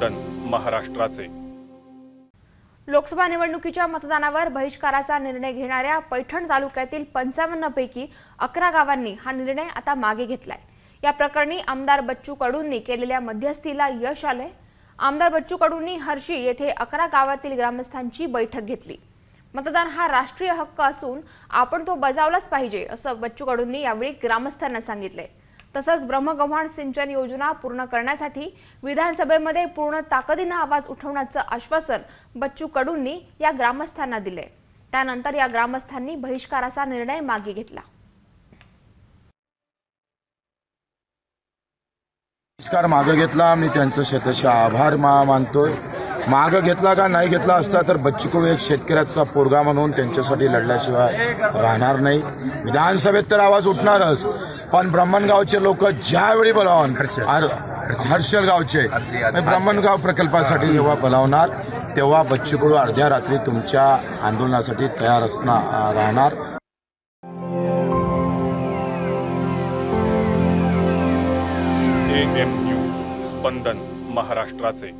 स्पंदन महाराष्ट्राचे। लोकसभा निवडणुकीच्या मतदानावर बहिष्काराचा निर्णय घेणाऱ्या पैठण तालुक्यातील 55 पैकी 11 गावांनी हा निर्णय आता मागे घेतलाय। या प्रकरणी आमदार बच्चू कडूंनी केलेल्या मध्यस्थीला यश आले। आमदार बच्चू कडूंनी हर्षी येथे 11 गावातील ग्रामस्थांची बैठक घेतली। मतदान हा राष्ट्रीय हक्क असून आपण तो बजावलाच पाहिजे असं बच्चू कडूंनी यावेळी ग्रामस्थांना सांगितले। तसंच ब्रह्मगव्हाण सिंचन योजना पूर्ण करण्यासाठी विधानसभेमध्ये पूर्ण ताकदीने आवाज उठवण्याचं आश्वासन बच्चू कडूंनी या ग्रामस्थांना दिले। त्यानंतर या ग्रामस्थांनी बहिष्काराचा निर्णय मागे घेतला। बहिष्कार मागे घेतला। मी त्यांचे शतशः आभार मानतोय। मागे घेतला का नाही घेतला असता तर बच्चू कडू एक शेतकऱ्याचा पोरगा म्हणून त्यांच्यासाठी लढल्याशिवाय राहणार नाही। विधानसभेत तर आवाज उठणारच, पण ब्राह्मणगावचे लोक ज्यावेळी बोलावून हर्षल गावचे ब्राह्मणगाव प्रकल्पासाठी जेव्हा बोलावणार तेव्हा बच्चू कडू अर्ध्या रात्री तुमच्या आंदोलनासाठी तयार राहणार। AM न्यूज स्पंदन महाराष्ट्राचे।